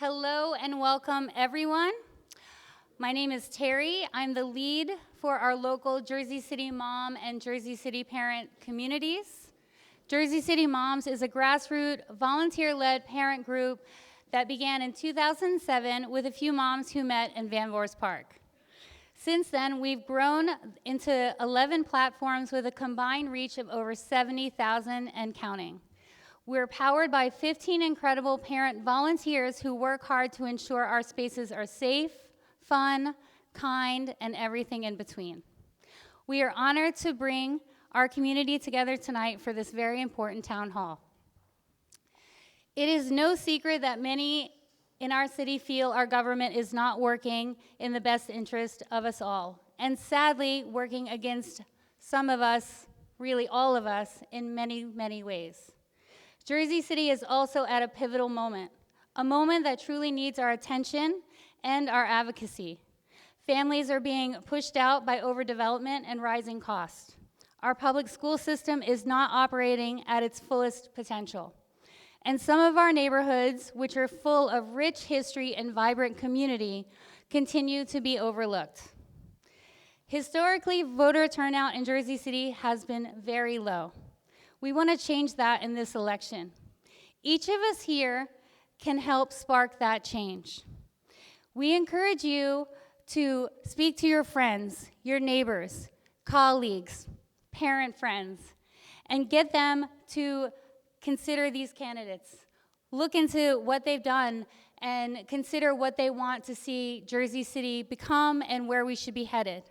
Hello and welcome, everyone. My name is Terry. I'm the lead for our local Jersey City Mom and Jersey City Parent communities. Jersey City Moms is a grassroots, volunteer-led parent group that began in 2007 with a few moms who met in Van Voorst Park. Since then, we've grown into 11 platforms with a combined reach of over 70,000 and counting. We're powered by 15 incredible parent volunteers who work hard to ensure our spaces are safe, fun, kind, and everything in between. We are honored to bring our community together tonight for this very important town hall. It is no secret that many in our city feel our government is not working in the best interest of us all, and sadly, working against some of us, really all of us, in many, many ways. Jersey City is also at a pivotal moment, a moment that truly needs our attention and our advocacy. Families are being pushed out by overdevelopment and rising costs. Our public school system is not operating at its fullest potential. And some of our neighborhoods, which are full of rich history and vibrant community, continue to be overlooked. Historically, voter turnout in Jersey City has been very low. We want to change that in this election. Each of us here can help spark that change. We encourage you to speak to your friends, your neighbors, colleagues, parent friends, and get them to consider these candidates. Look into what they've done and consider what they want to see Jersey City become and where we should be headed.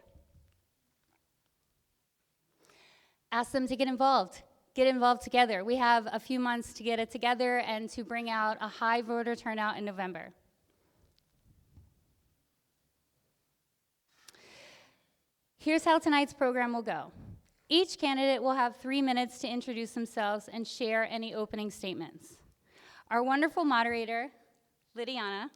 Ask them to get involved. Get involved together. We have a few months to get it together and to bring out a high voter turnout in November. Here's how tonight's program will go. Each candidate will have 3 minutes to introduce themselves and share any opening statements. Our wonderful moderator, Lydiana,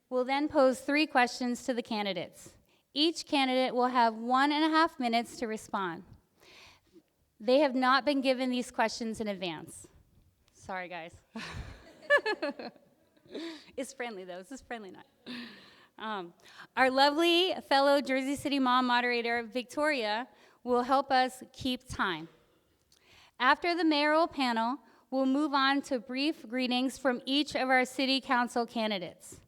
will then pose 3 questions to the candidates. Each candidate will have 1.5 minutes to respond. They have not been given these questions in advance. Sorry, guys. It's friendly, though. This is friendly night. Our lovely fellow Jersey City Mom moderator, Victoria, will help us keep time. After the mayoral panel, we'll move on to brief greetings from each of our city council candidates.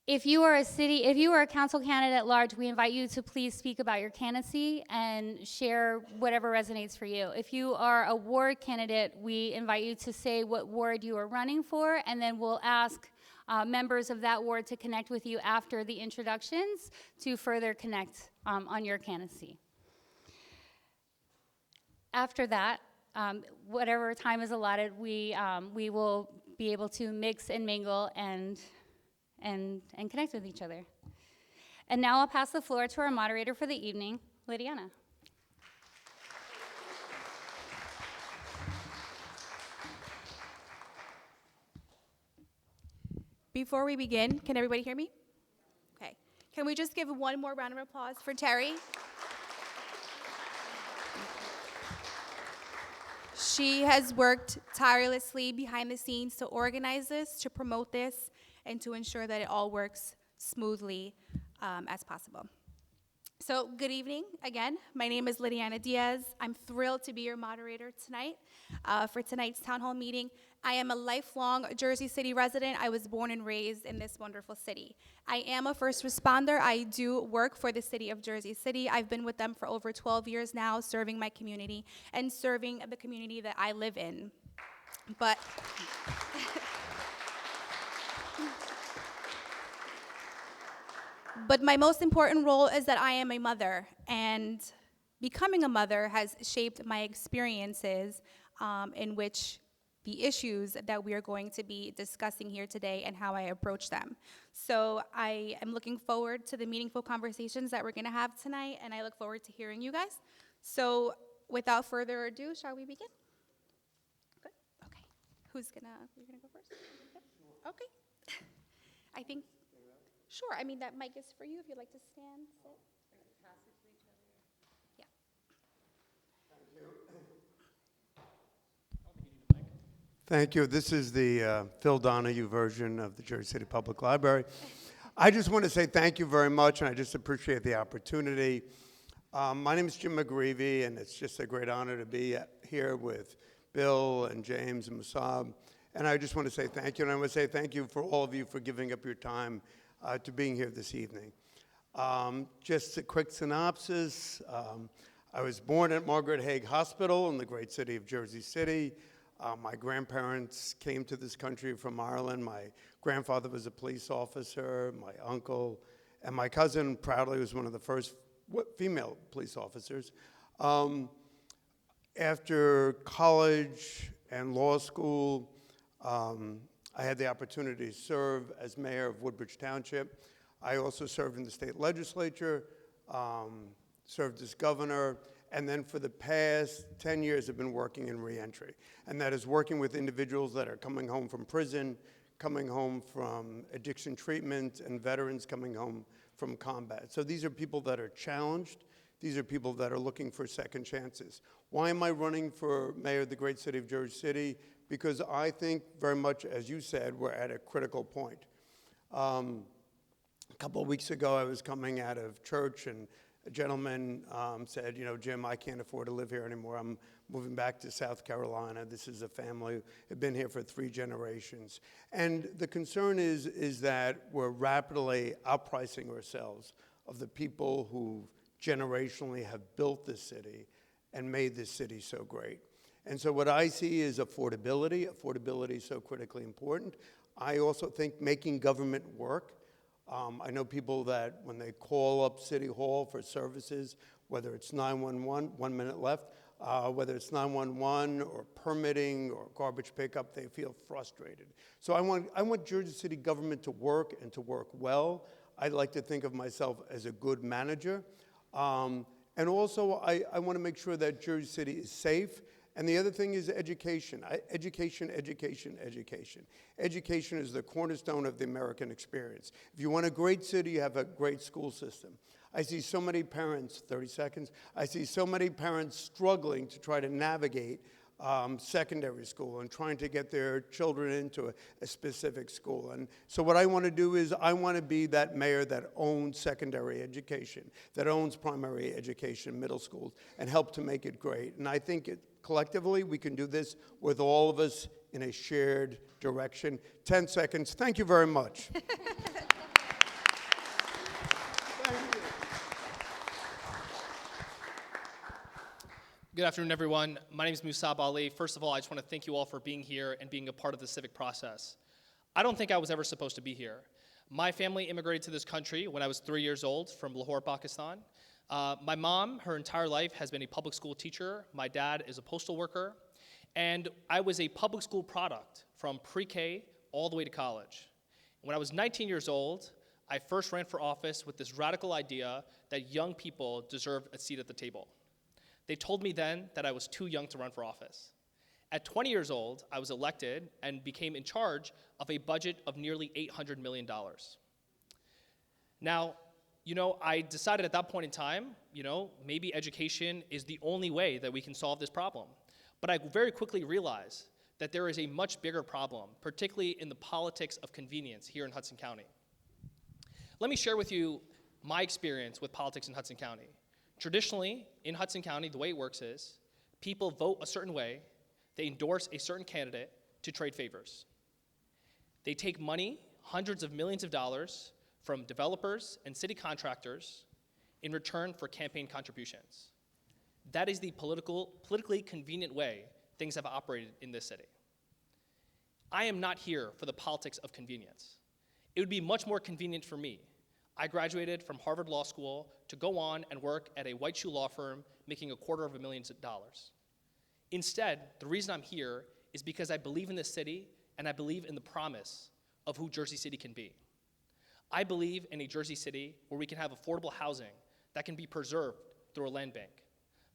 If you are a council candidate at large, we invite you to please speak about your candidacy and share whatever resonates for you. If you are a ward candidate, we invite you to say what ward you are running for, and then we'll ask members of that ward to connect with you after the introductions to further connect on your candidacy. After that, whatever time is allotted, we will be able to mix and mingle and connect with each other. And now I'll pass the floor to our moderator for the evening, Lydiana. Before we begin, can everybody hear me? Okay. Can we just give one more round of applause for Terry? She has worked tirelessly behind the scenes to organize this, to promote this, and to ensure that it all works smoothly as possible. So good evening again. My name is Lydiana Diaz. I'm thrilled to be your moderator tonight for tonight's town hall meeting. I am a lifelong Jersey City resident. I was born and raised in this wonderful city. I am a first responder. I do work for the city of Jersey City. I've been with them for over 12 years now, serving my community and serving the community that I live in. But my most important role is that I am a mother, and becoming a mother has shaped my experiences in which the issues that we are going to be discussing here today and how I approach them. So I am looking forward to the meaningful conversations that we're gonna have tonight, and I look forward to hearing you guys. So without further ado, shall we begin? Good, okay. You're gonna go first? Okay. I think, sure, I mean, that mic is for you if you'd like to stand, sit. Thank you. This is the Phil Donahue version of the Jersey City Public Library. I just want to say thank you very much, and I just appreciate the opportunity. My name is Jim McGreevey, and it's just a great honor to be here with Bill and James and Musab. And I just want to say thank you, and I want to say thank you for all of you for giving up your time to being here this evening. Just a quick synopsis. I was born at Margaret Haig Hospital in the great city of Jersey City. My grandparents came to this country from Ireland. My grandfather was a police officer, my uncle, and my cousin proudly was one of the first female police officers. After college and law school, I had the opportunity to serve as mayor of Woodbridge Township. I also served in the state legislature, served as governor, and then for the past 10 years I've been working in reentry. And that is working with individuals that are coming home from prison, coming home from addiction treatment, and veterans coming home from combat. So these are people that are challenged. These are people that are looking for second chances. Why am I running for mayor of the great city of Jersey City? Because I think very much, as you said, we're at a critical point. A couple of weeks ago, I was coming out of church, and a gentleman said, you know, Jim, I can't afford to live here anymore. I'm moving back to South Carolina. This is a family who have been here for 3 generations. And the concern is that we're rapidly outpricing ourselves of the people who generationally have built this city and made this city so great. And so what I see is affordability. Affordability is so critically important. I also think making government work. I know people that when they call up City Hall for services, whether it's 911, 1 minute left, whether it's 911 or permitting or garbage pickup, they feel frustrated. So I want Jersey City government to work and to work well. I like to think of myself as a good manager. And also I want to make sure that Jersey City is safe. And the other thing is education. Education. Education is the cornerstone of the American experience. If you want a great city, you have a great school system. I see so many parents, 30 seconds, I see so many parents struggling to try to navigate secondary school and trying to get their children into a specific school. And so what I want to do is I want to be that mayor that owns secondary education, that owns primary education, middle schools, and help to make it great. And I think collectively we can do this with all of us in a shared direction. 10 seconds. Thank you very much. Good afternoon, everyone. My name is Musab Ali. First of all, I just want to thank you all for being here and being a part of the civic process. I don't think I was ever supposed to be here. My family immigrated to this country when I was 3 years old from Lahore, Pakistan. My mom, her entire life, has been a public school teacher. My dad is a postal worker. And I was a public school product from pre-K all the way to college. When I was 19 years old, I first ran for office with this radical idea that young people deserve a seat at the table. They told me then that I was too young to run for office. At 20 years old, I was elected and became in charge of a budget of nearly $800 million. Now, I decided at that point in time, maybe education is the only way that we can solve this problem. But I very quickly realized that there is a much bigger problem, particularly in the politics of convenience here in Hudson County. Let me share with you my experience with politics in Hudson County. Traditionally, in Hudson County, the way it works is people vote a certain way, they endorse a certain candidate to trade favors. They take money, hundreds of millions of dollars, from developers and city contractors in return for campaign contributions. That is the politically convenient way things have operated in this city. I am not here for the politics of convenience. It would be much more convenient for me. I graduated from Harvard Law School to go on and work at a white shoe law firm making $250,000. Instead, the reason I'm here is because I believe in this city and I believe in the promise of who Jersey City can be. I believe in a Jersey City where we can have affordable housing that can be preserved through a land bank.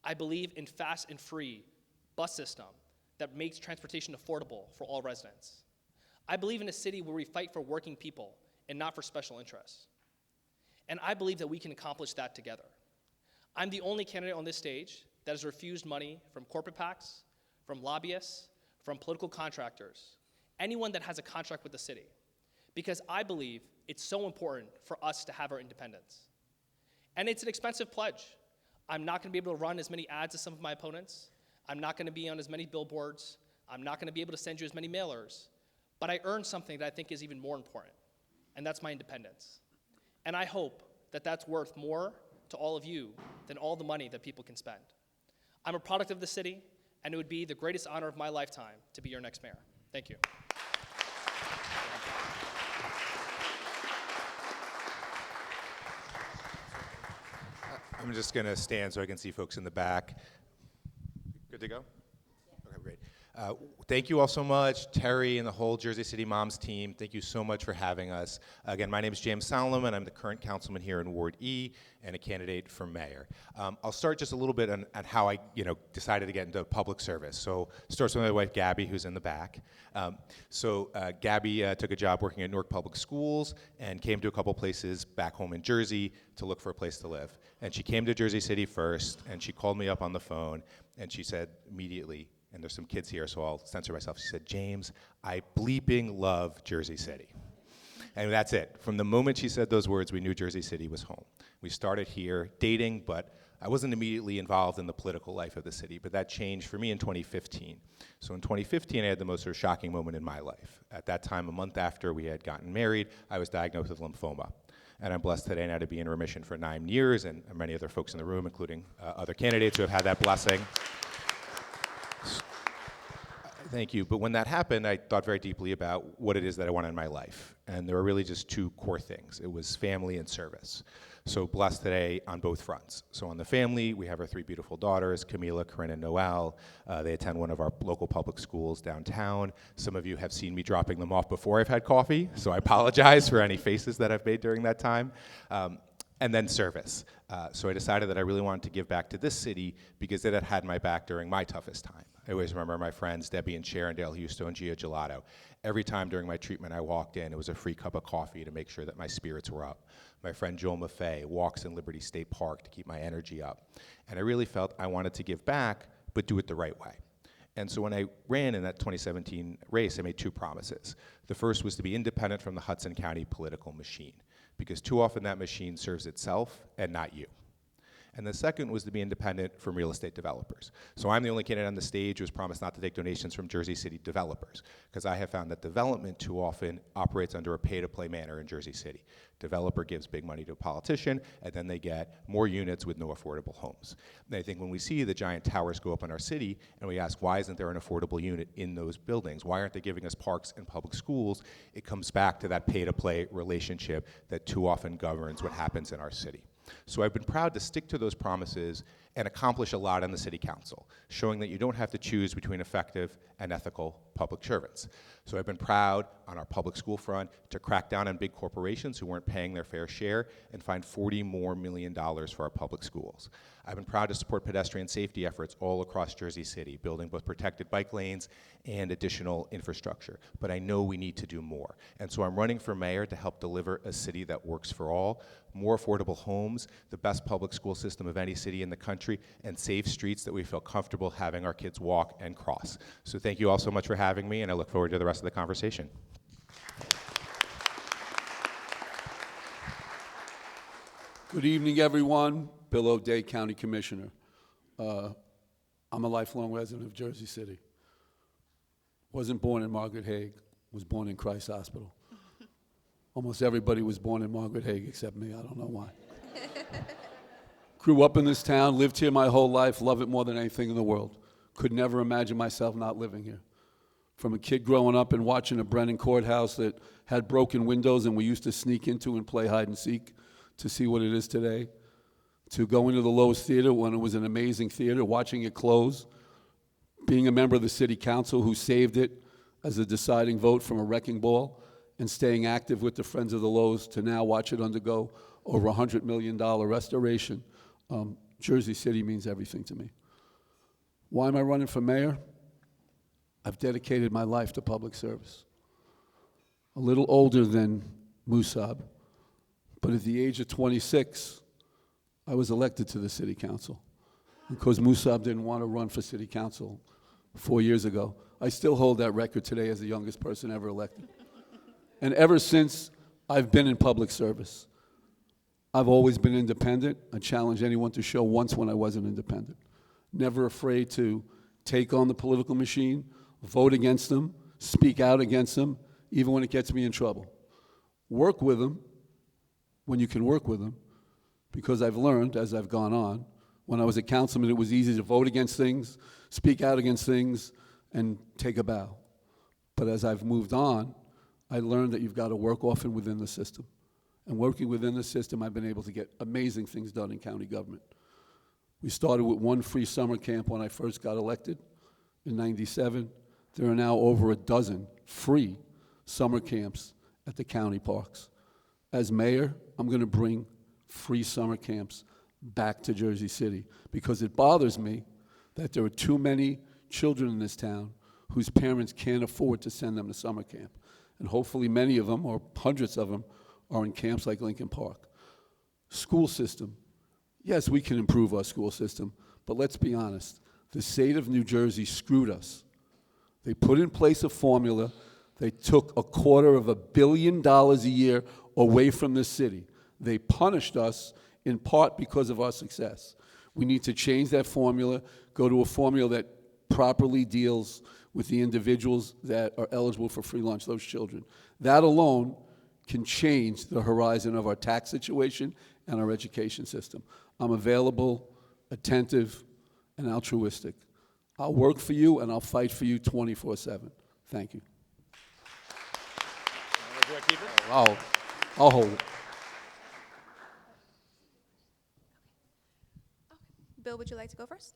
I believe in fast and free bus system that makes transportation affordable for all residents. I believe in a city where we fight for working people and not for special interests. And I believe that we can accomplish that together. I'm the only candidate on this stage that has refused money from corporate PACs, from lobbyists, from political contractors, anyone that has a contract with the city, because I believe it's so important for us to have our independence. And it's an expensive pledge. I'm not going to be able to run as many ads as some of my opponents. I'm not going to be on as many billboards. I'm not going to be able to send you as many mailers. But I earned something that I think is even more important, and that's my independence. And I hope that that's worth more to all of you than all the money that people can spend. I'm a product of the city, and it would be the greatest honor of my lifetime to be your next mayor. Thank you. I'm just going to stand so I can see folks in the back. Good to go? Okay, great. Thank you all so much, Terry and the whole Jersey City Moms team. Thank you so much for having us. Again, my name is James Solomon. I'm the current councilman here in Ward E and a candidate for mayor. I'll start just a little bit on how I decided to get into public service. So starts with my wife, Gabby, who's in the back. Gabby took a job working at Newark Public Schools and came to a couple places back home in Jersey to look for a place to live. And she came to Jersey City first, and she called me up on the phone, and she said immediately, and there's some kids here, so I'll censor myself. She said, James, I bleeping love Jersey City. And that's it. From the moment she said those words, we knew Jersey City was home. We started here dating, but I wasn't immediately involved in the political life of the city, but that changed for me in 2015. So in 2015, I had the most sort of shocking moment in my life. At that time, a month after we had gotten married, I was diagnosed with lymphoma. And I'm blessed today now to be in remission for 9 years, and many other folks in the room, including other candidates who have had that blessing. Thank you. But when that happened, I thought very deeply about what it is that I wanted in my life. And there were really just two core things. It was family and service. So blessed today on both fronts. So on the family, we have our 3 beautiful daughters, Camila, Corinne, and Noelle. They attend one of our local public schools downtown. Some of you have seen me dropping them off before I've had coffee, so I apologize for any faces that I've made during that time. And then service. So I decided that I really wanted to give back to this city because it had had my back during my toughest time. I always remember my friends, Debbie and Sharon, Dale Husto, and Gia Gelato. Every time during my treatment I walked in, it was a free cup of coffee to make sure that my spirits were up. My friend Joel Maffei walks in Liberty State Park to keep my energy up. And I really felt I wanted to give back, but do it the right way. And so when I ran in that 2017 race, I made 2 promises. The first was to be independent from the Hudson County political machine, because too often that machine serves itself and not you. And the second was to be independent from real estate developers. So I'm the only candidate on the stage who has promised not to take donations from Jersey City developers, because I have found that development too often operates under a pay-to-play manner in Jersey City. Developer gives big money to a politician, and then they get more units with no affordable homes. And I think when we see the giant towers go up in our city, and we ask, why isn't there an affordable unit in those buildings? Why aren't they giving us parks and public schools? It comes back to that pay-to-play relationship that too often governs what happens in our city. So I've been proud to stick to those promises and accomplish a lot on the city council, showing that you don't have to choose between effective and ethical public servants. So I've been proud on our public school front to crack down on big corporations who weren't paying their fair share and find $40 million more for our public schools. I've been proud to support pedestrian safety efforts all across Jersey City, building both protected bike lanes and additional infrastructure. But I know we need to do more. And so I'm running for mayor to help deliver a city that works for all, more affordable homes, the best public school system of any city in the country, and safe streets that we feel comfortable having our kids walk and cross. So thank you all so much for having me, and I look forward to the rest of the conversation. Good evening, everyone. Bill O'Day, County Commissioner. I'm a lifelong resident of Jersey City. Wasn't born in Margaret Hague, was born in Christ Hospital. Almost everybody was born in Margaret Hague except me, I don't know why. Grew up in this town, lived here my whole life, love it more than anything in the world. Could never imagine myself not living here. From a kid growing up and watching a Brennan courthouse that had broken windows and we used to sneak into and play hide and seek to see what it is today, to going to the Lowe's Theater when it was an amazing theater, watching it close, being a member of the city council who saved it as a deciding vote from a wrecking ball, and staying active with the Friends of the Lowe's to now watch it undergo over $100 million restoration. Jersey City means everything to me. Why am I running for mayor? I've dedicated my life to public service. A little older than Musab, but at the age of 26, I was elected to the city council. Because Musab didn't want to run for city council 4 years ago, I still hold that record today as the youngest person ever elected. And ever since I've been in public service, I've always been independent. I challenge anyone to show once when I wasn't independent. Never afraid to take on the political machine, vote against them, speak out against them, even when it gets me in trouble. Work with them when you can work with them, because I've learned as I've gone on, when I was a councilman, it was easy to vote against things, speak out against things, and take a bow. But as I've moved on, I learned that you've got to work often within the system. And working within the system, I've been able to get amazing things done in county government. We started with one free summer camp when I first got elected in '97. There are now over a dozen free summer camps at the county parks. As mayor, I'm going to bring free summer camps back to Jersey City, because it bothers me that there are too many children in this town whose parents can't afford to send them to summer camp. And hopefully many of them, or hundreds of them, are in camps like Lincoln Park. School system. Yes, we can improve our school system, but let's be honest. The state of New Jersey screwed us. They put in place a formula. They took $250 million a year away from the city. They punished us in part because of our success. We need to change that formula, go to a formula that properly deals with the individuals that are eligible for free lunch, those children. That alone can change the horizon of our tax situation and our education system. I'm available, attentive, and altruistic. I'll work for you and I'll fight for you 24/7. Thank you. I'll hold it. Bill, would you like to go first?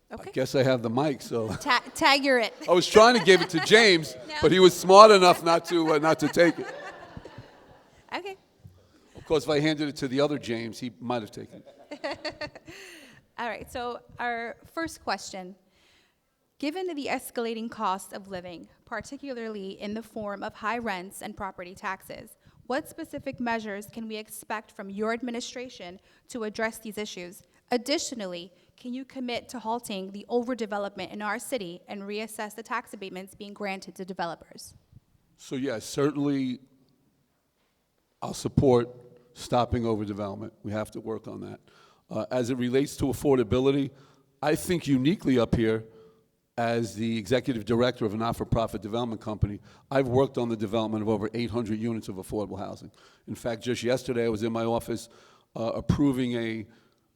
I Okay. guess I have the mic, so. Tag, you're it. I was trying to give it to James, but he was smart enough not to take it. Okay. Of course, if I handed it to the other James, he might have taken it. All right, so our first question. Given the escalating cost of living, particularly in the form of high rents and property taxes, what specific measures can we expect from your administration to address these issues? Additionally, can you commit to halting the overdevelopment in our city and reassess the tax abatements being granted to developers? So yes, certainly I'll support stopping overdevelopment. We have to work on that. As it relates to affordability, I think uniquely up here, as the executive director of a not-for-profit development company, I've worked on the development of over 800 units of affordable housing. In fact, just yesterday I was in my office approving a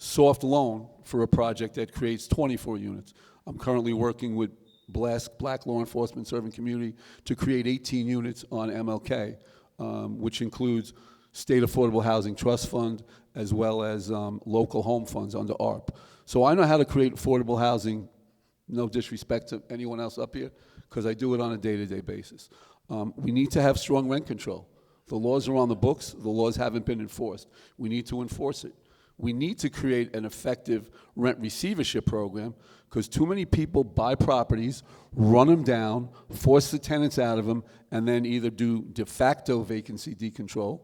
soft loan for a project that creates 24 units. I'm currently working with Black Law Enforcement Serving Community to create 18 units on MLK, which includes State Affordable Housing Trust Fund as well as local home funds under ARP. So I know how to create affordable housing, no disrespect to anyone else up here, because I do it on a day-to-day basis. We need to have strong rent control. The laws are on the books. The laws haven't been enforced. We need to enforce it. We need to create an effective rent receivership program, because too many people buy properties, run them down, force the tenants out of them, and then either do de facto vacancy decontrol,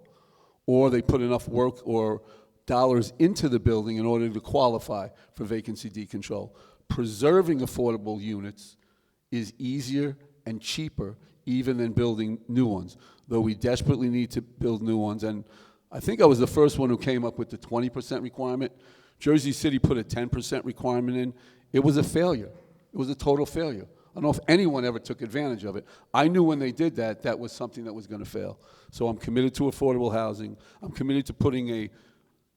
or they put enough work or dollars into the building in order to qualify for vacancy decontrol. Preserving affordable units is easier and cheaper even than building new ones, though we desperately need to build new ones. And I think I was the first one who came up with the 20% requirement. Jersey City put a 10% requirement in. It was a failure. It was a total failure. I don't know if anyone ever took advantage of it. I knew when they did that, that was something that was going to fail. So I'm committed to affordable housing. I'm committed to putting a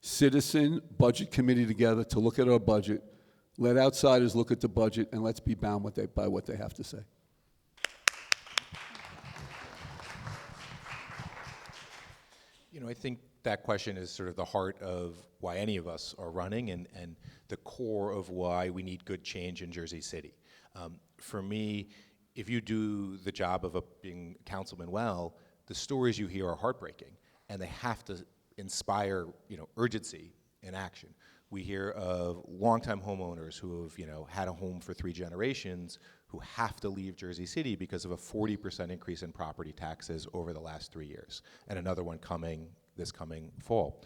citizen budget committee together to look at our budget, let outsiders look at the budget, and let's be bound by what they have to say. You know, I think that question is sort of the heart of why any of us are running and the core of why we need good change in Jersey City. For me, if you do the job of being councilman well, the stories you hear are heartbreaking, and they have to inspire, urgency and action. We hear of longtime homeowners who have, had a home for 3 generations who have to leave Jersey City because of a 40% increase in property taxes over the last 3 years, and another one coming this coming fall.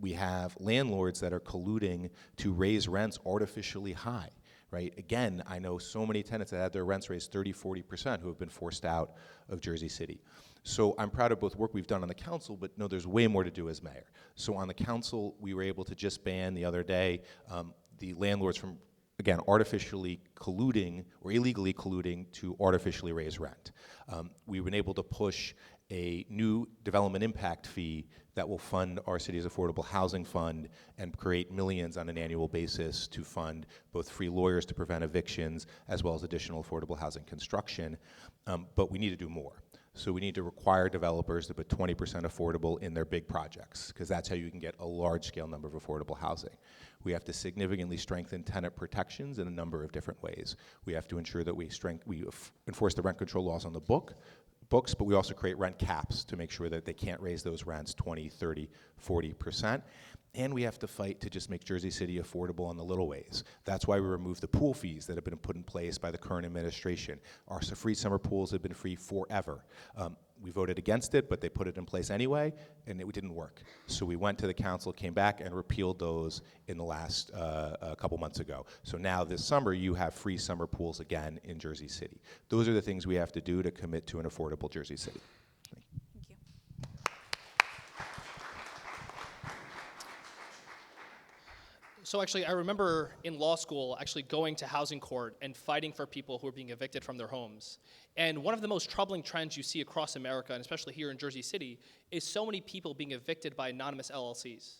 We have landlords that are colluding to raise rents artificially high, right? Again, I know so many tenants that had their rents raised 30, 40% who have been forced out of Jersey City. So I'm proud of both work we've done on the council, but no, there's way more to do as mayor. So on the council, we were able to just ban the other day the landlords from, again, artificially colluding or illegally colluding to artificially raise rent. We've been able to push a new development impact fee that will fund our city's affordable housing fund and create millions on an annual basis to fund both free lawyers to prevent evictions as well as additional affordable housing construction. But we need to do more. So we need to require developers to put 20% affordable in their big projects, because that's how you can get a large-scale number of affordable housing. We have to significantly strengthen tenant protections in a number of different ways. We have to ensure that we enforce the rent control laws on the books, but we also create rent caps to make sure that they can't raise those rents 20, 30, 40%. And we have to fight to just make Jersey City affordable in the little ways. That's why we removed the pool fees that have been put in place by the current administration. Our free summer pools have been free forever. We voted against it, but they put it in place anyway, and it didn't work. So we went to the council, came back, and repealed those in the last a couple months ago. So now this summer, you have free summer pools again in Jersey City. Those are the things we have to do to commit to an affordable Jersey City. Thank you. So actually, I remember in law school actually going to housing court and fighting for people who were being evicted from their homes. And one of the most troubling trends you see across America, and especially here in Jersey City, is so many people being evicted by anonymous LLCs.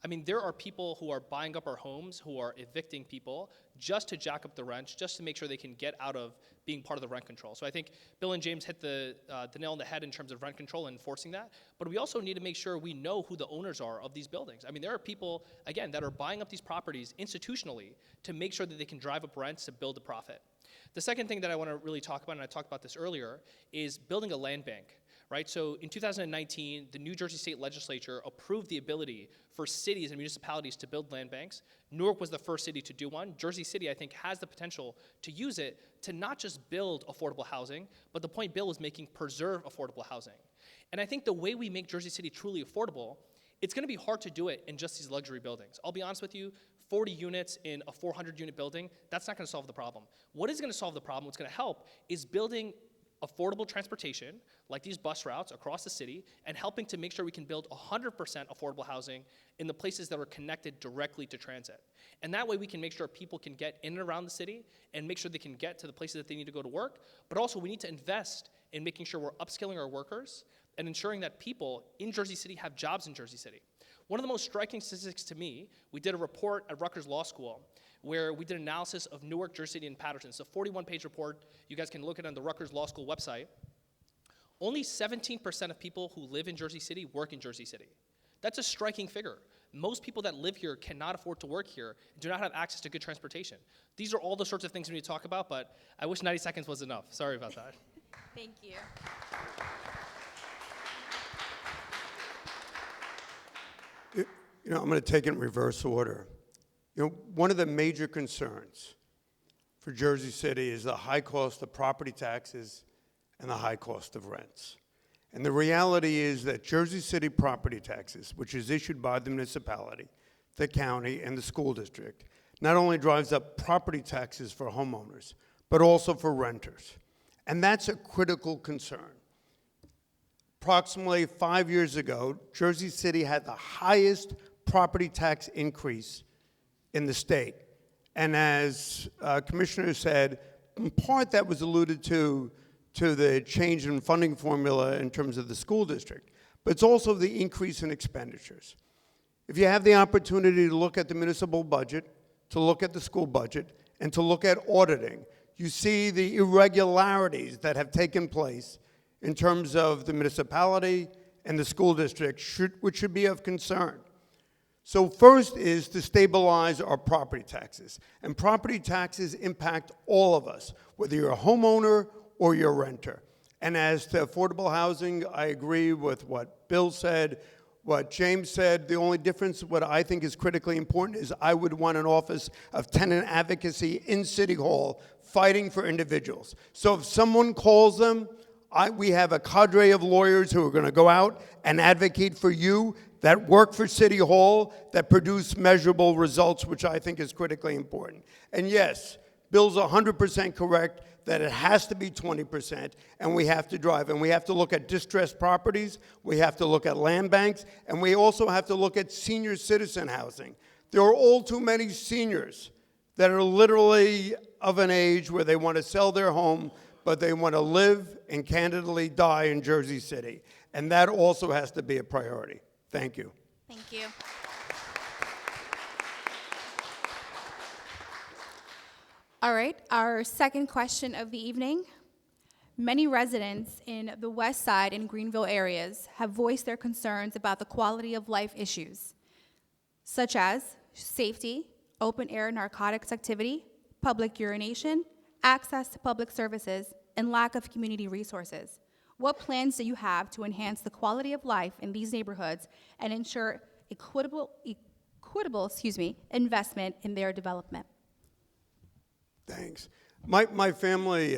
I mean, there are people who are buying up our homes, who are evicting people just to jack up the rent, just to make sure they can get out of being part of the rent control. So I think Bill and James hit the nail on the head in terms of rent control and enforcing that. But we also need to make sure we know who the owners are of these buildings. I mean, there are people, again, that are buying up these properties institutionally to make sure that they can drive up rents to build a profit. The second thing that I want to really talk about, and I talked about this earlier, is building a land bank. Right? So in 2019, the New Jersey State Legislature approved the ability for cities and municipalities to build land banks. Newark was the first city to do one. Jersey City, I think, has the potential to use it to not just build affordable housing, but the point Bill was making, preserve affordable housing. And I think the way we make Jersey City truly affordable, it's going to be hard to do it in just these luxury buildings. I'll be honest with you, 40 units in a 400-unit building, that's not going to solve the problem. What is going to solve the problem, what's going to help, is building affordable transportation, like these bus routes across the city, and helping to make sure we can build 100% affordable housing in the places that are connected directly to transit. And that way we can make sure people can get in and around the city and make sure they can get to the places that they need to go to work, but also we need to invest in making sure we're upskilling our workers and ensuring that people in Jersey City have jobs in Jersey City. One of the most striking statistics to me, we did a report at Rutgers Law School where we did an analysis of Newark, Jersey City, and Paterson. It's a 41-page report. You guys can look at it on the Rutgers Law School website. Only 17% of people who live in Jersey City work in Jersey City. That's a striking figure. Most people that live here cannot afford to work here and do not have access to good transportation. These are all the sorts of things we need to talk about, but I wish 90 seconds was enough. Sorry about that. Thank you. You know, I'm going to take it in reverse order. You know, one of the major concerns for Jersey City is the high cost of property taxes and the high cost of rents. And the reality is that Jersey City property taxes, which is issued by the municipality, the county, and the school district, not only drives up property taxes for homeowners, but also for renters. And that's a critical concern. Approximately 5 years ago, Jersey City had the highest property tax increase in the state. And as Commissioner said, in part that was alluded to the change in funding formula in terms of the school district, but it's also the increase in expenditures. If you have the opportunity to look at the municipal budget, to look at the school budget, and to look at auditing, you see the irregularities that have taken place in terms of the municipality and the school district, which should be of concern. So first is to stabilize our property taxes. And property taxes impact all of us, whether you're a homeowner or you're a renter. And as to affordable housing, I agree with what Bill said, what James said. The only difference, what I think is critically important, is I would want an office of tenant advocacy in City Hall fighting for individuals. So if someone calls them, we have a cadre of lawyers who are going to go out and advocate for you, that work for City Hall, that produce measurable results, which I think is critically important. And yes, Bill's 100% correct that it has to be 20%, and we have to drive. And we have to look at distressed properties, we have to look at land banks, and we also have to look at senior citizen housing. There are all too many seniors that are literally of an age where they want to sell their home, but they want to live and candidly die in Jersey City. And that also has to be a priority. Thank you. Thank you. All right, our second question of the evening. Many residents in the West Side and Greenville areas have voiced their concerns about the quality of life issues, such as safety, open-air narcotics activity, public urination, access to public services, and lack of community resources. What plans do you have to enhance the quality of life in these neighborhoods and ensure equitable investment in their development? Thanks. My family,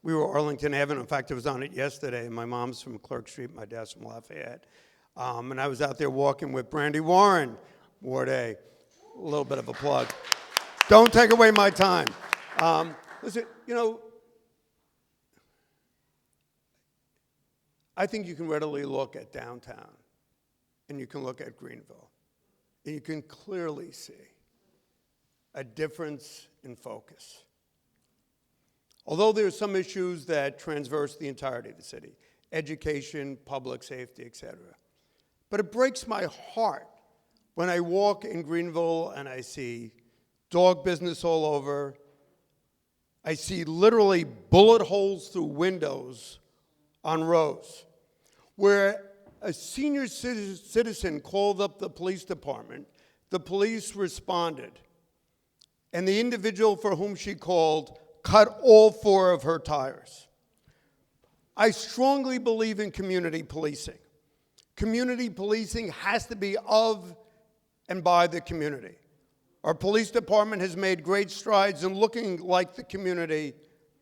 we were Arlington Avenue. In fact, I was on it yesterday. My mom's from Clerk Street. My dad's from Lafayette. And I was out there walking with Brandy Warren, Ward A. A little bit of a plug. Don't take away my time. Listen, I think you can readily look at downtown, and you can look at Greenville, and you can clearly see a difference in focus. Although there are some issues that transverse the entirety of the city, education, public safety, etc. But it breaks my heart when I walk in Greenville and I see dog business all over. I see literally bullet holes through windows on rows, where a senior citizen called up the police department, the police responded, and the individual for whom she called cut all 4 of her tires. I strongly believe in community policing. Community policing has to be of and by the community. Our police department has made great strides in looking like the community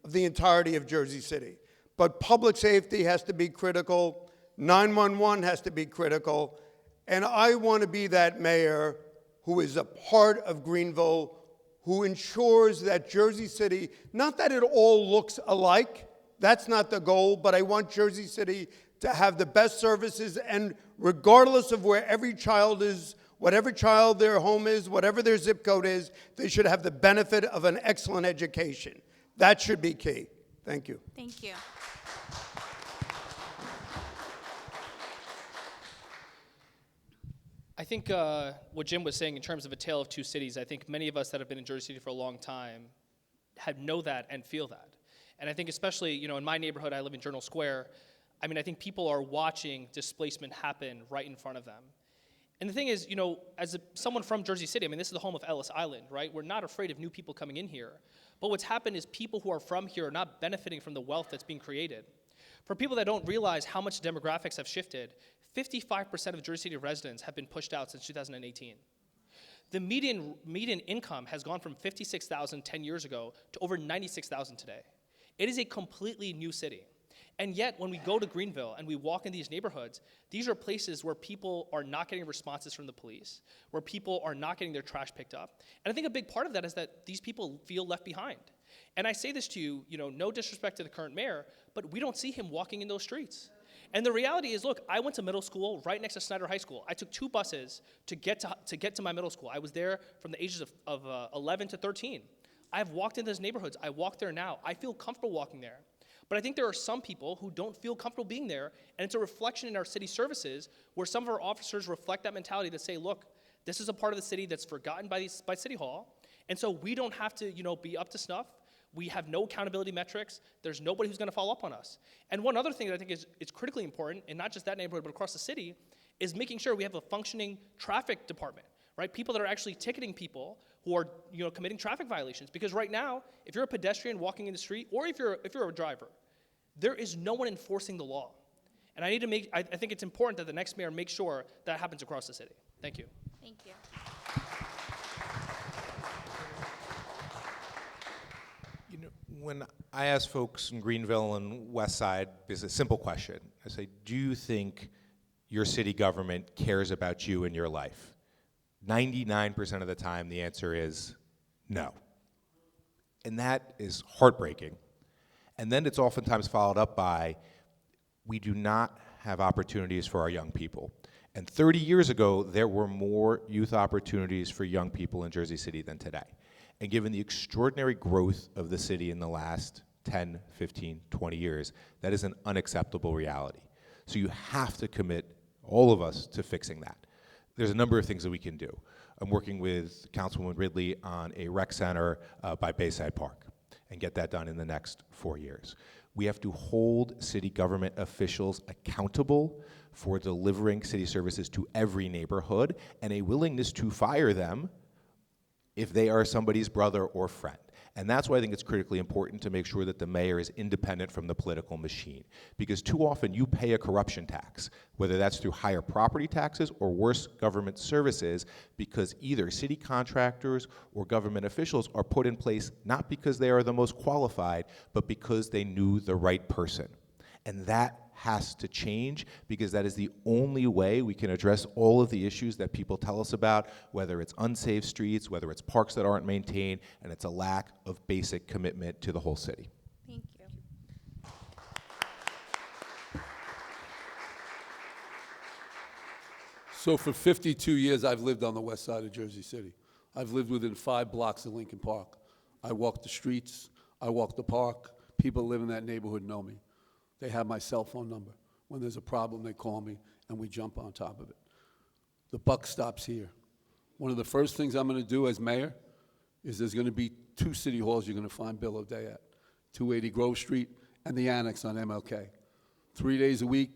of the entirety of Jersey City. But public safety has to be critical, 911 has to be critical, and I want to be that mayor who is a part of Greenville, who ensures that Jersey City, not that it all looks alike, that's not the goal, but I want Jersey City to have the best services, and regardless of where every child is, whatever child their home is, whatever their zip code is, they should have the benefit of an excellent education. That should be key. Thank you. Thank you. I think what Jim was saying in terms of a tale of two cities, I think many of us that have been in Jersey City for a long time know that and feel that. And I think especially, in my neighborhood, I live in Journal Square, I think people are watching displacement happen right in front of them. And the thing is, as someone from Jersey City, this is the home of Ellis Island, right? We're not afraid of new people coming in here. But what's happened is people who are from here are not benefiting from the wealth that's being created. For people that don't realize how much demographics have shifted, 55% of Jersey City residents have been pushed out since 2018. The median income has gone from $56,000 10 years ago to over $96,000 today. It is a completely new city. And yet, when we go to Greenville and we walk in these neighborhoods, these are places where people are not getting responses from the police, where people are not getting their trash picked up. And I think a big part of that is that these people feel left behind. And I say this to you, no disrespect to the current mayor, but we don't see him walking in those streets. And the reality is, look, I went to middle school right next to Snyder High School. I took 2 buses to get to my middle school. I was there from the ages of 11 to 13. I've walked in those neighborhoods. I walk there now. I feel comfortable walking there. But I think there are some people who don't feel comfortable being there, and it's a reflection in our city services where some of our officers reflect that mentality to say, look, this is a part of the city that's forgotten by City Hall, and so we don't have to, be up to snuff. We have no accountability metrics. There's nobody who's going to follow up on us. And one other thing that I think is critically important, and not just that neighborhood, but across the city, is making sure we have a functioning traffic department, right? People that are actually ticketing people who are, committing traffic violations. Because right now, if you're a pedestrian walking in the street, or if you're a driver, there is no one enforcing the law. And I think it's important that the next mayor make sure that happens across the city. Thank you. Thank you. When I ask folks in Greenville and West Side, it's a simple question. I say, do you think your city government cares about you and your life? 99% of the time, the answer is no. And that is heartbreaking. And then it's oftentimes followed up by, we do not have opportunities for our young people. And 30 years ago, there were more youth opportunities for young people in Jersey City than today. And given the extraordinary growth of the city in the last 10, 15, 20 years, that is an unacceptable reality. So you have to commit, all of us, to fixing that. There's a number of things that we can do. I'm working with Councilwoman Ridley on a rec center by Bayside Park and get that done in the next 4 years. We have to hold city government officials accountable for delivering city services to every neighborhood and a willingness to fire them if they are somebody's brother or friend. And that's why I think it's critically important to make sure that the mayor is independent from the political machine. Because too often you pay a corruption tax, whether that's through higher property taxes or worse government services, because either city contractors or government officials are put in place not because they are the most qualified, but because they knew the right person. And that has to change, because that is the only way we can address all of the issues that people tell us about, whether it's unsafe streets, whether it's parks that aren't maintained, and it's a lack of basic commitment to the whole city. Thank you. So for 52 years, I've lived on the west side of Jersey City. I've lived within 5 blocks of Lincoln Park. I walk the streets, I walk the park. People who live in that neighborhood know me. They have my cell phone number. When there's a problem, they call me, and we jump on top of it. The buck stops here. One of the first things I'm going to do as mayor is there's going to be 2 city halls you're going to find Bill O'Day at, 280 Grove Street and the Annex on MLK. 3 days a week,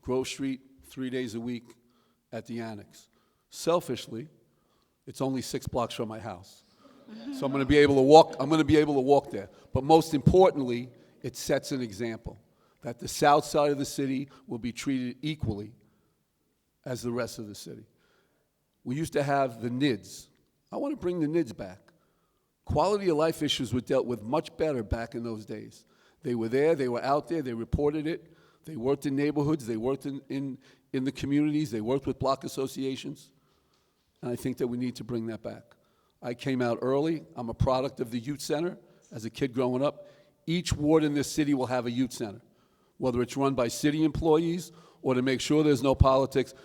Grove Street, 3 days a week at the Annex. Selfishly, it's only 6 blocks from my house. So I'm going to be able to walk there. But most importantly, it sets an example that the south side of the city will be treated equally as the rest of the city. We used to have the NIDS. I want to bring the NIDS back. Quality of life issues were dealt with much better back in those days. They were there, they were out there, they reported it, they worked in neighborhoods, they worked in the communities, they worked with block associations, and I think that we need to bring that back. I came out early. I'm a product of the youth center as a kid growing up. Each ward in this city will have a youth center, whether it's run by city employees or to make sure there's no politics.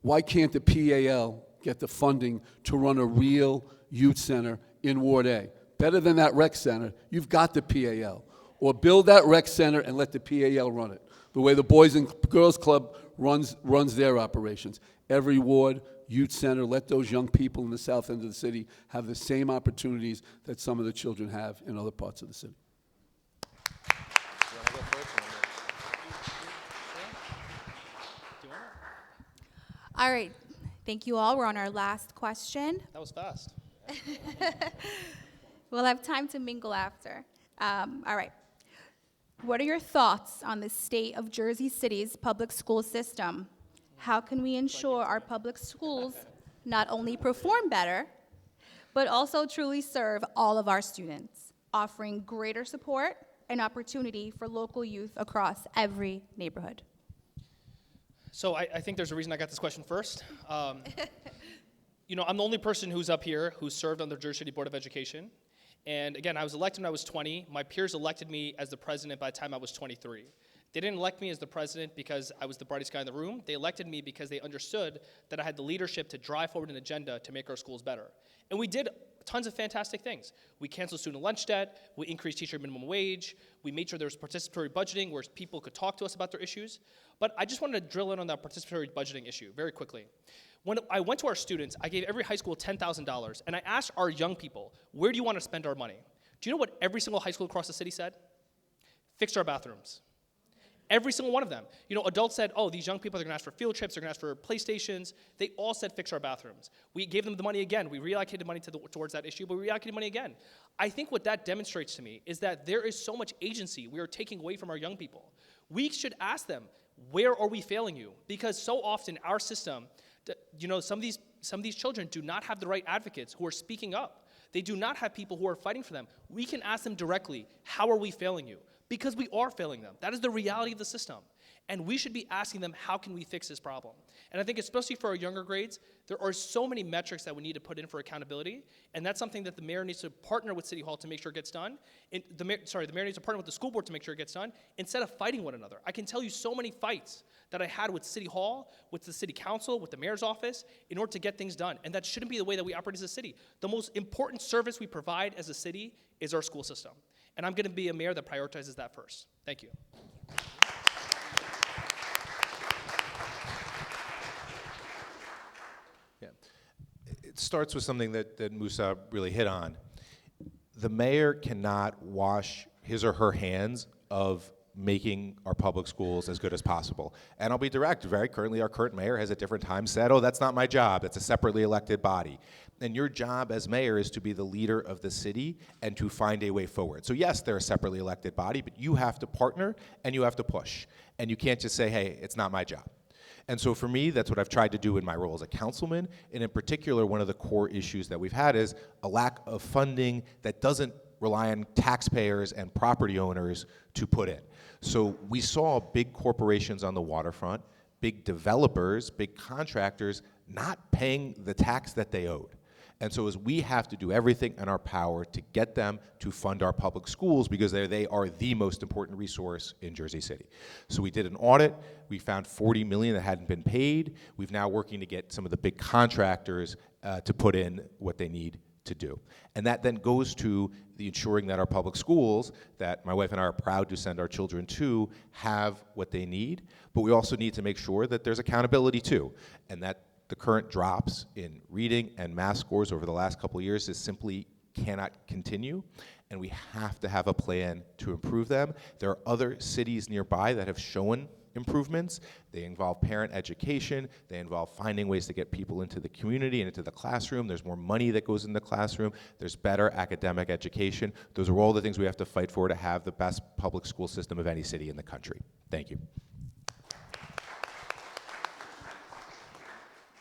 Why can't the PAL get the funding to run a real youth center in Ward A? Better than that rec center, you've got the PAL. Or build that rec center and let the PAL run it, the way the Boys and Girls Club runs their operations. Every ward, youth center, let those young people in the south end of the city have the same opportunities that some of the children have in other parts of the city. All right. Thank you all. We're on our last question. That was fast. We'll have time to mingle after. All right. What are your thoughts on the state of Jersey City's public school system? How can we ensure our public schools not only perform better, but also truly serve all of our students, offering greater support and opportunity for local youth across every neighborhood? So I think there's a reason I got this question first. I'm the only person who's up here who's served on the Jersey City Board of Education. And again, I was elected when I was 20. My peers elected me as the president by the time I was 23. They didn't elect me as the president because I was the brightest guy in the room. They elected me because they understood that I had the leadership to drive forward an agenda to make our schools better. And we did tons of fantastic things. We canceled student lunch debt. We increased teacher minimum wage. We made sure there was participatory budgeting where people could talk to us about their issues. But I just wanted to drill in on that participatory budgeting issue very quickly. When I went to our students, I gave every high school $10,000, and I asked our young people, where do you want to spend our money? Do you know what every single high school across the city said? Fix our bathrooms. Every single one of them. Adults said, oh, these young people are going to ask for field trips, they're going to ask for PlayStations. They all said fix our bathrooms. We gave them the money again. We reallocated money towards that issue, but we reallocated money again. I think what that demonstrates to me is that there is so much agency we are taking away from our young people. We should ask them, where are we failing you? Because so often our system, some of these children do not have the right advocates who are speaking up. They do not have people who are fighting for them. We can ask them directly, how are we failing you? Because we are failing them. That is the reality of the system. And we should be asking them, how can we fix this problem? And I think especially for our younger grades, there are so many metrics that we need to put in for accountability, and that's something that the mayor needs to partner with City Hall to make sure it gets done. And the mayor needs to partner with the school board to make sure it gets done, instead of fighting one another. I can tell you so many fights that I had with City Hall, with the City Council, with the mayor's office, in order to get things done. And that shouldn't be the way that we operate as a city. The most important service we provide as a city is our school system. And I'm gonna be a mayor that prioritizes that first. Thank you. Yeah. It starts with something that Musa really hit on. The mayor cannot wash his or her hands of making our public schools as good as possible. And I'll be direct, very currently our current mayor has at different times said, oh, that's not my job, that's a separately elected body. And your job as mayor is to be the leader of the city and to find a way forward. So yes, they're a separately elected body, but you have to partner and you have to push. And you can't just say, hey, it's not my job. And so for me, that's what I've tried to do in my role as a councilman. And in particular, one of the core issues that we've had is a lack of funding that doesn't rely on taxpayers and property owners to put in. So we saw big corporations on the waterfront, big developers, big contractors not paying the tax that they owed. And so as we have to do everything in our power to get them to fund our public schools because they are the most important resource in Jersey City. So we did an audit, we found $40 million that hadn't been paid. We've now working to get some of the big contractors to put in what they need to do. And that then goes to the ensuring that our public schools, that my wife and I are proud to send our children to, have what they need, but we also need to make sure that there's accountability too, and that the current drops in reading and math scores over the last couple of years is simply cannot continue, and we have to have a plan to improve them. There are other cities nearby that have shown improvements. They involve parent education, they involve finding ways to get people into the community and into the classroom. There's more money that goes in the classroom, there's better academic education. Those are all the things we have to fight for to have the best public school system of any city in the country. Thank you.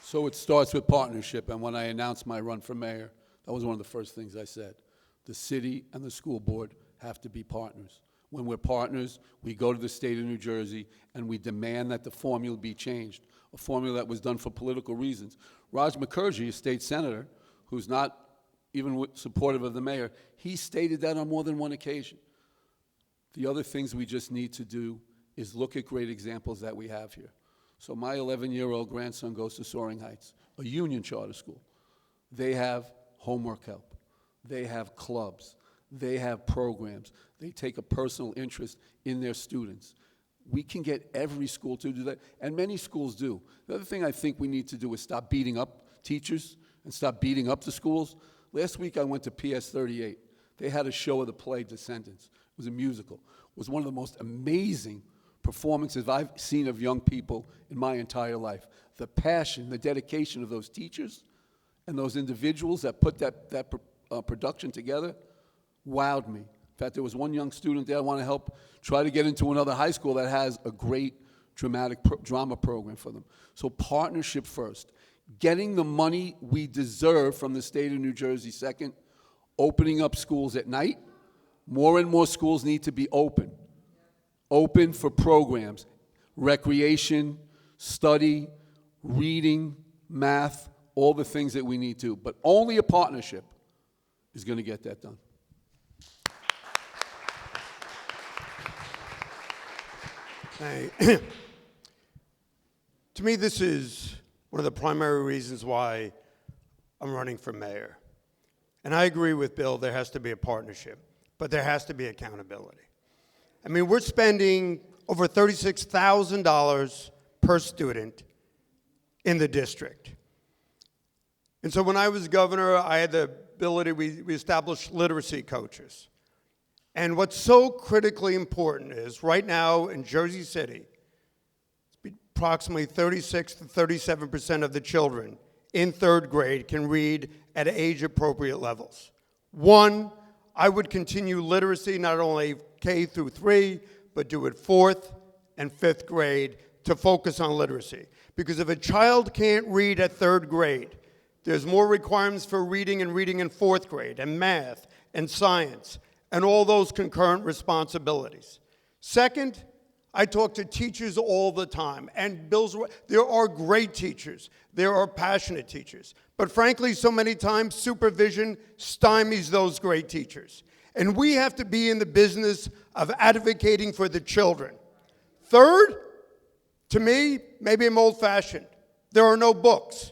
So it starts with partnership, and when I announced my run for mayor, that was one of the first things I said. The city and the school board have to be partners. When we're partners, we go to the state of New Jersey and we demand that the formula be changed, a formula that was done for political reasons. Raj Mukherjee, a state senator, who's not even supportive of the mayor, he stated that on more than one occasion. The other things we just need to do is look at great examples that we have here. So my 11-year-old grandson goes to Soaring Heights, a union charter school. They have homework help. They have clubs. They have programs. They take a personal interest in their students. We can get every school to do that, and many schools do. The other thing I think we need to do is stop beating up teachers and stop beating up the schools. Last week I went to PS 38. They had a show of the play Descendants. It was a musical. It was one of the most amazing performances I've seen of young people in my entire life. The passion, the dedication of those teachers and those individuals that put that production together wowed me. In fact, there was one young student there I want to help try to get into another high school that has a great drama program for them. So partnership first. Getting the money we deserve from the state of New Jersey second. Opening up schools at night. More and more schools need to be open. Open for programs, recreation, study, reading, math, all the things that we need to. But only a partnership is going to get that done. To me, this is one of the primary reasons why I'm running for mayor. And I agree with Bill, there has to be a partnership, but there has to be accountability. I mean, we're spending over $36,000 per student in the district. And so when I was governor, I had the ability, we established literacy coaches. And what's so critically important is right now in Jersey City, approximately 36 to 37% of the children in third grade can read at age-appropriate levels. One, I would continue literacy not only K through 3, but do it 4th and 5th grade to focus on literacy. Because if a child can't read at 3rd grade, there's more requirements for reading in 4th grade, and math, and science, and all those concurrent responsibilities. Second, I talk to teachers all the time, and there are great teachers. There are passionate teachers. But frankly, so many times, supervision stymies those great teachers. And we have to be in the business of advocating for the children. Third, to me, maybe I'm old-fashioned. There are no books.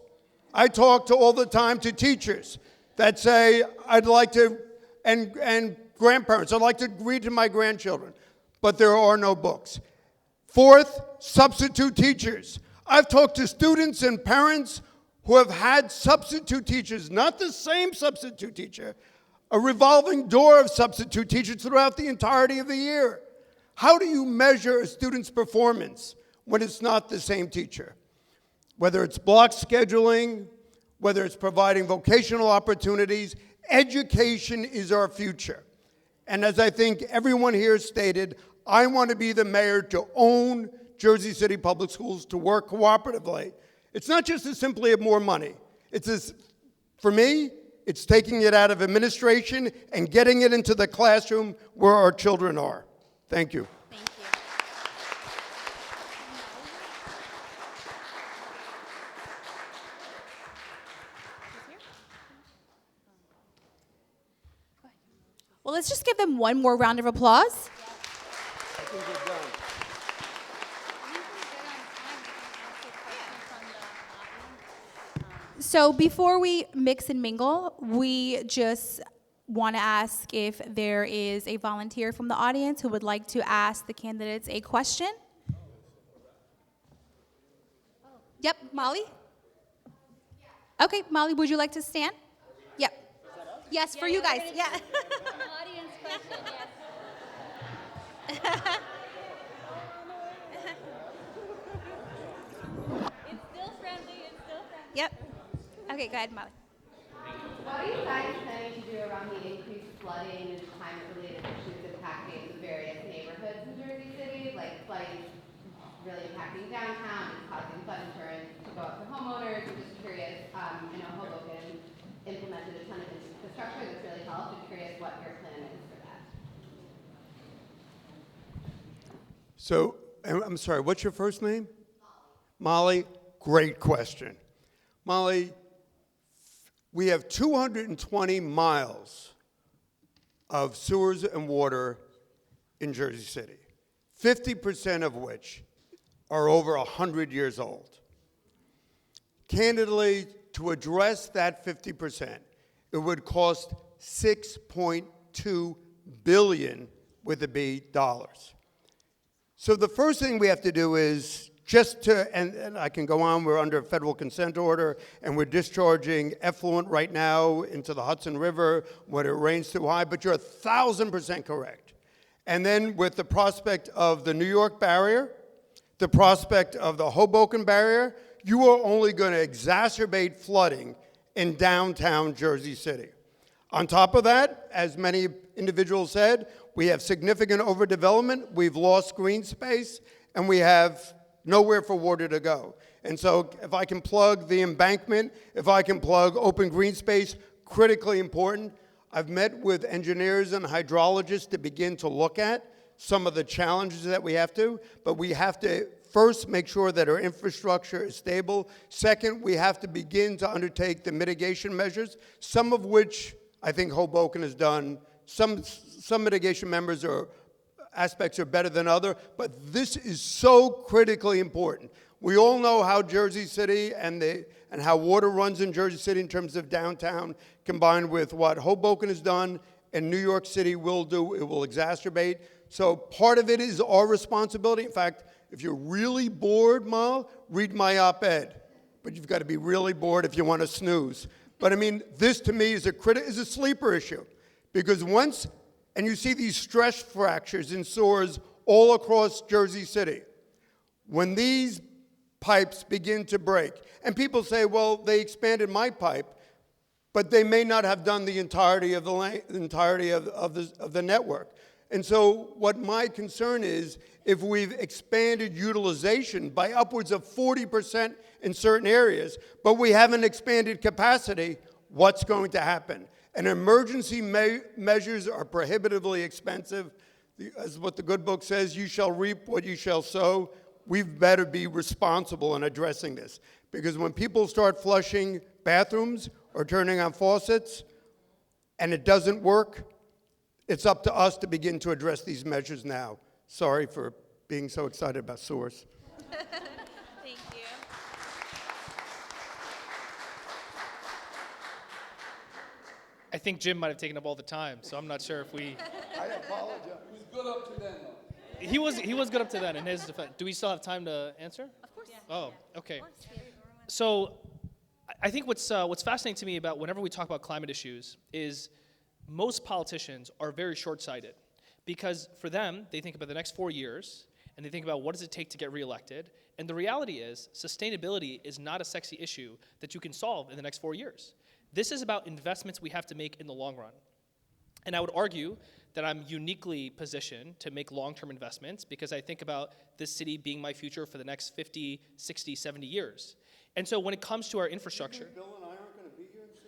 I talk all the time to teachers that say, I'd like to, and grandparents, I'd like to read to my grandchildren, but there are no books. Fourth, substitute teachers. I've talked to students and parents who have had substitute teachers, not the same substitute teacher, a revolving door of substitute teachers throughout the entirety of the year. How do you measure a student's performance when it's not the same teacher? Whether it's block scheduling, whether it's providing vocational opportunities, education is our future. And as I think everyone here stated, I want to be the mayor to own Jersey City Public Schools, to work cooperatively. It's not just as simply of more money. For me, it's taking it out of administration and getting it into the classroom where our children are. Thank you. Thank you. Well, let's just give them one more round of applause. So before we mix and mingle, we just want to ask if there is a volunteer from the audience who would like to ask the candidates a question. Yep, Molly? Okay, Molly, would you like to stand? Yep. Yes, for you guys, yeah. Audience question, yes. It's still friendly, it's still friendly. Yep. Okay, go ahead, Molly. What are you guys planning to do around the increased flooding and climate-related issues impacting the various neighborhoods in Jersey City? Like flooding really impacting downtown, it's causing flood insurance to go up to homeowners. I'm just curious. I know Hoboken implemented a ton of infrastructure that's really helped. I'm curious what your plan is for that. So, I'm sorry, what's your first name? Molly, great question. Molly, we have 220 miles of sewers and water in Jersey City, 50% of which are over 100 years old. Candidly, to address that 50%, it would cost $6.2 billion with a B dollars. So the first thing we have to do is and I can go on, we're under a federal consent order, and we're discharging effluent right now into the Hudson River when it rains too high, but you're 1,000% correct. And then with the prospect of the New York barrier, the prospect of the Hoboken barrier, you are only going to exacerbate flooding in downtown Jersey City. On top of that, as many individuals said, we have significant overdevelopment, we've lost green space, and we have nowhere for water to go. And so if I can plug the embankment, if I can plug open green space, critically important. I've met with engineers and hydrologists to begin to look at some of the challenges that we have to, but we have to first make sure that our infrastructure is stable. Second, we have to begin to undertake the mitigation measures, some of which I think Hoboken has done. Some mitigation measures or aspects are better than other, but this is so critically important. We all know how Jersey City and how water runs in Jersey City in terms of downtown, combined with what Hoboken has done and New York City will do. It will exacerbate. So part of it is our responsibility. In fact, if you're really bored, Mal, read my op-ed. But you've got to be really bored if you want to snooze. But I mean, this to me is a sleeper issue, because and you see these stress fractures in sewers all across Jersey City. When these pipes begin to break, and people say, well, they expanded my pipe, but they may not have done the entirety of the network. And so what my concern is, if we've expanded utilization by upwards of 40% in certain areas, but we haven't expanded capacity, what's going to happen? And emergency measures are prohibitively expensive. As what the good book says, you shall reap what you shall sow. We've better be responsible in addressing this. Because when people start flushing bathrooms or turning on faucets and it doesn't work, it's up to us to begin to address these measures now. Sorry for being so excited about sewers. Thank you. I think Jim might have taken up all the time, so I'm not sure if we. I apologize. He was good up to then, though. He was good up to then in his defense. Do we still have time to answer? Of course. Oh, okay. So, I think what's fascinating to me about whenever we talk about climate issues is most politicians are very short-sighted, because for them they think about the next 4 years and they think about what does it take to get reelected. And the reality is sustainability is not a sexy issue that you can solve in the next 4 years. This is about investments we have to make in the long run. And I would argue that I'm uniquely positioned to make long-term investments because I think about this city being my future for the next 50, 60, 70 years. And so when it comes to our infrastructure, Bill and I aren't going to be here in 6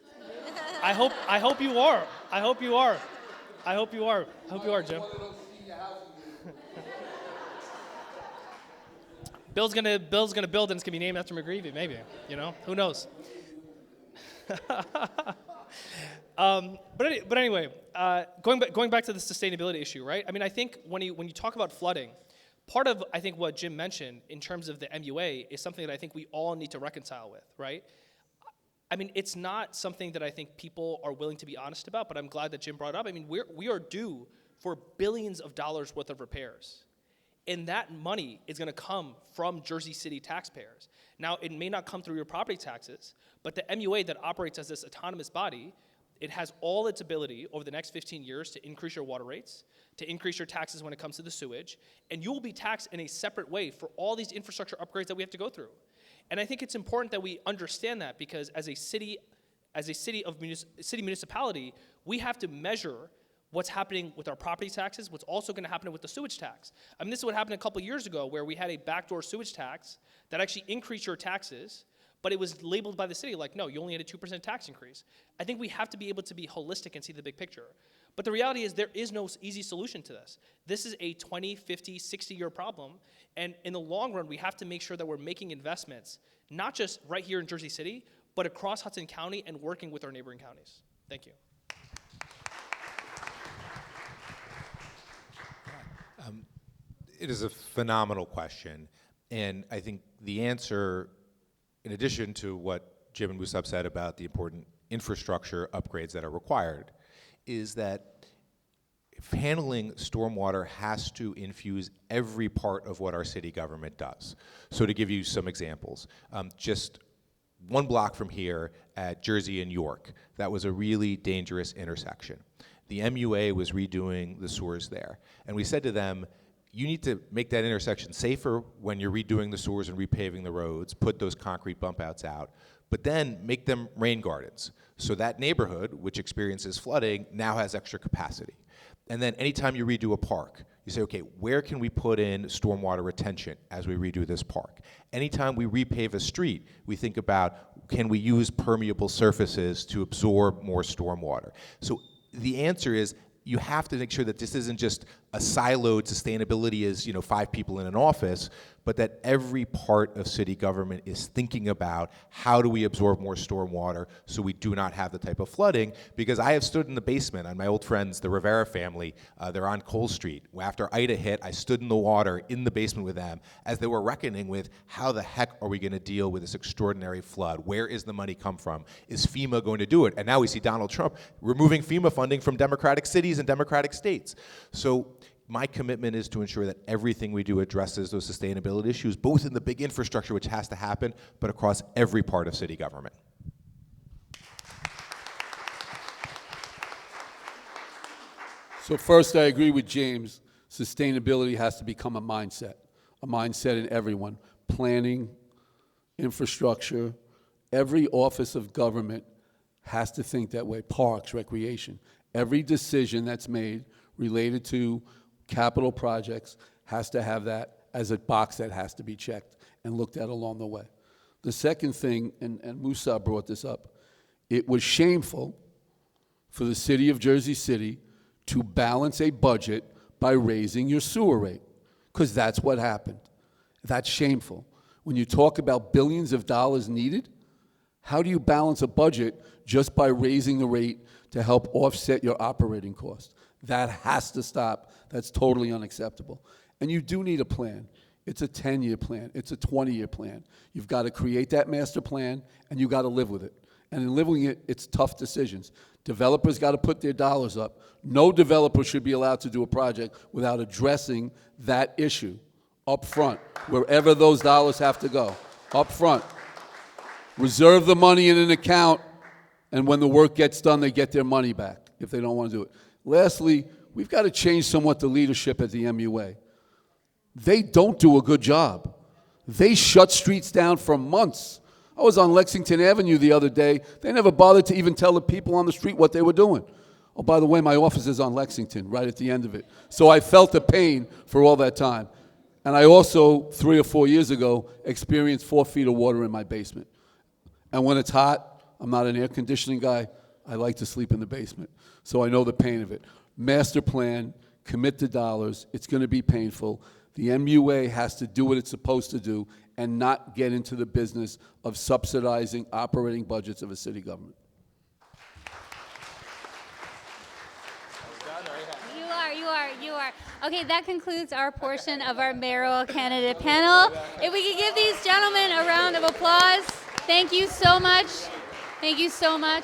years? I hope you are. I hope you are. I hope you are. I hope you are, Jim. Bill's gonna build and it's gonna be named after McGreevey, maybe. You know, who knows? But anyway, going back to the sustainability issue, right? I mean, I think when you talk about flooding, part of I think what Jim mentioned in terms of the MUA is something that I think we all need to reconcile with, right? I mean, it's not something that I think people are willing to be honest about, but I'm glad that Jim brought it up. I mean, we are due for billions of dollars worth of repairs. And that money is going to come from Jersey City taxpayers. Now, it may not come through your property taxes, but the MUA that operates as this autonomous body, it has all its ability over the next 15 years to increase your water rates, to increase your taxes when it comes to the sewage, and you will be taxed in a separate way for all these infrastructure upgrades that we have to go through. And I think it's important that we understand that because as a city municipality, we have to measure what's happening with our property taxes, what's also going to happen with the sewage tax. I mean, this is what happened a couple years ago where we had a backdoor sewage tax that actually increased your taxes, but it was labeled by the city like, no, you only had a 2% tax increase. I think we have to be able to be holistic and see the big picture. But the reality is there is no easy solution to this. This is a 20, 50, 60-year problem, and in the long run, we have to make sure that we're making investments, not just right here in Jersey City, but across Hudson County and working with our neighboring counties. Thank you. It is a phenomenal question, and I think the answer, in addition to what Jim and Musab said about the important infrastructure upgrades that are required, is that handling stormwater has to infuse every part of what our city government does. So to give you some examples, just one block from here at Jersey and York, that was a really dangerous intersection. The MUA was redoing the sewers there, and we said to them, you need to make that intersection safer when you're redoing the sewers and repaving the roads, put those concrete bump outs out, but then make them rain gardens. So that neighborhood, which experiences flooding, now has extra capacity. And then anytime you redo a park, you say, okay, where can we put in stormwater retention as we redo this park? Anytime we repave a street, we think about, can we use permeable surfaces to absorb more stormwater? So the answer is, you have to make sure that this isn't just a siloed sustainability as 5 people in an office, but that every part of city government is thinking about how do we absorb more stormwater so we do not have the type of flooding. Because I have stood in the basement on my old friends, the Rivera family, they're on Cole Street. After Ida hit, I stood in the water in the basement with them as they were reckoning with how the heck are we going to deal with this extraordinary flood? Where is the money come from? Is FEMA going to do it? And now we see Donald Trump removing FEMA funding from Democratic cities and Democratic states. So my commitment is to ensure that everything we do addresses those sustainability issues, both in the big infrastructure, which has to happen, but across every part of city government. So first, I agree with James. Sustainability has to become a mindset in everyone. Planning, infrastructure, every office of government has to think that way. Parks, recreation. Every decision that's made related to capital projects has to have that as a box that has to be checked and looked at along the way. The second thing, and Musa brought this up, it was shameful for the city of Jersey City to balance a budget by raising your sewer rate, because that's what happened. That's shameful. When you talk about billions of dollars needed, how do you balance a budget just by raising the rate to help offset your operating costs? That has to stop. That's totally unacceptable. And you do need a plan. It's a 10-year plan. It's a 20-year plan. You've got to create that master plan, and you've got to live with it. And in living it, it's tough decisions. Developers got to put their dollars up. No developer should be allowed to do a project without addressing that issue up front, wherever those dollars have to go, up front. Reserve the money in an account, and when the work gets done, they get their money back if they don't want to do it. Lastly, we've got to change somewhat the leadership at the MUA. They don't do a good job. They shut streets down for months. I was on Lexington Avenue the other day. They never bothered to even tell the people on the street what they were doing. Oh, by the way, my office is on Lexington, right at the end of it. So I felt the pain for all that time. And I also, 3 or 4 years ago, experienced 4 feet of water in my basement. And when it's hot, I'm not an air conditioning guy. I like to sleep in the basement. So I know the pain of it. Master plan, commit the dollars. It's going to be painful. The MUA has to do what it's supposed to do and not get into the business of subsidizing operating budgets of a city government. You are. Okay, that concludes our portion of our mayoral candidate panel. If we could give these gentlemen a round of applause. Thank you so much. Thank you so much.